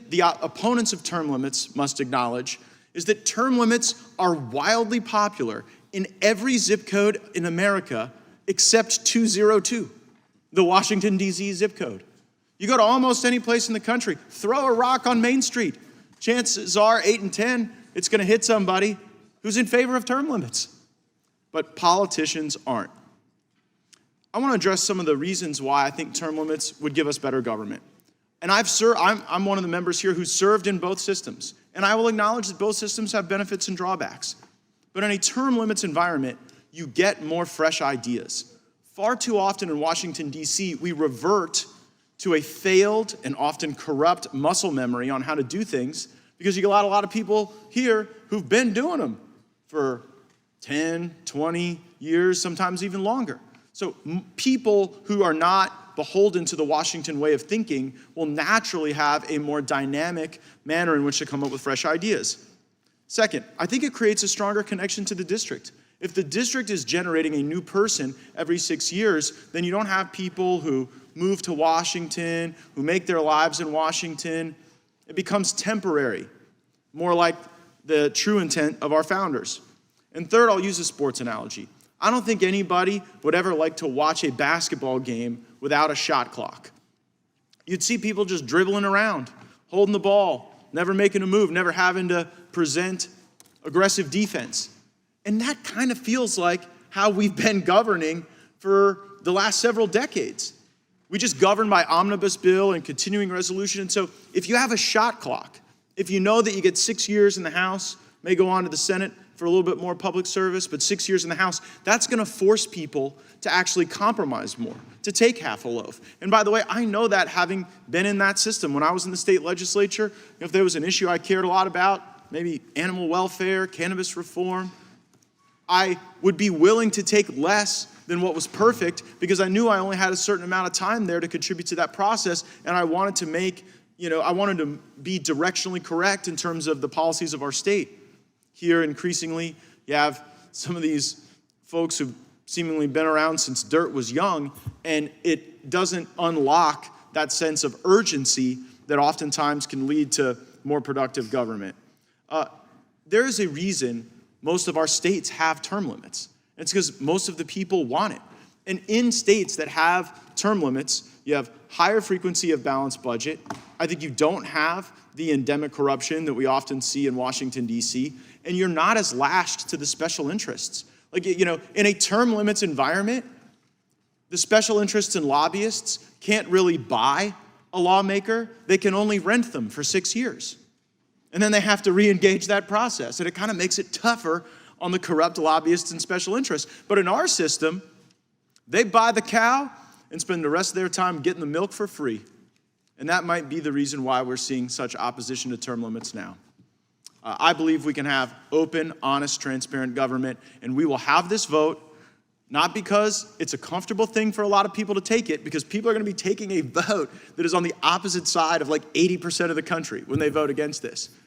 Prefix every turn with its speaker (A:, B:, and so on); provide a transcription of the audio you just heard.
A: the opponents of term limits must acknowledge is that term limits are wildly popular in every zip code in America except 202, the Washington, D.C. zip code. You go to almost any place in the country, throw a rock on Main Street. Chances are 8 and 10, it's going to hit somebody who's in favor of term limits. But politicians aren't. I want to address some of the reasons why I think term limits would give us better government. And I'm one of the members here who served in both systems. And I will acknowledge that both systems have benefits and drawbacks. But in a term limits environment, you get more fresh ideas. Far too often in Washington, D.C., we revert to a failed and often corrupt muscle memory on how to do things because you got a lot of people here who've been doing them for 10, 20 years, sometimes even longer. So people who are not beholden to the Washington way of thinking will naturally have a more dynamic manner in which to come up with fresh ideas. Second, I think it creates a stronger connection to the district. If the district is generating a new person every 6 years, then you don't have people who move to Washington, who make their lives in Washington. It becomes temporary, more like the true intent of our founders. And third, I'll use a sports analogy. I don't think anybody would ever like to watch a basketball game without a shot clock. You'd see people just dribbling around, holding the ball, never making a move, never having to present aggressive defense. And that kind of feels like how we've been governing for the last several decades. We just govern by omnibus bill and continuing resolution. And so if you have a shot clock, if you know that you get 6 years in the House, may go on to the Senate for a little bit more public service, but 6 years in the House, that's going to force people to actually compromise more, to take half a loaf. And by the way, I know that having been in that system. When I was in the state legislature, if there was an issue I cared a lot about, maybe animal welfare, cannabis reform, I would be willing to take less than what was perfect because I knew I only had a certain amount of time there to contribute to that process, and I wanted to I wanted to be directionally correct in terms of the policies of our state. Here, increasingly, you have some of these folks who've seemingly been around since dirt was young, and it doesn't unlock that sense of urgency that oftentimes can lead to more productive government. There is a reason most of our states have term limits. It's because most of the people want it. And in states that have term limits, you have higher frequency of balanced budget. I think you don't have the endemic corruption that we often see in Washington, D.C., and you're not as lashed to the special interests. Like, in a term limits environment, the special interests and lobbyists can't really buy a lawmaker. They can only rent them for 6 years. And then they have to re-engage that process. And it kind of makes it tougher on the corrupt lobbyists and special interests. But in our system, they buy the cow and spend the rest of their time getting the milk for free. And that might be the reason why we're seeing such opposition to term limits now. I believe we can have open, honest, transparent government, and we will have this vote, not because it's a comfortable thing for a lot of people to take it, because people are going to be taking a vote that is on the opposite side of like 80% of the country when they vote against this.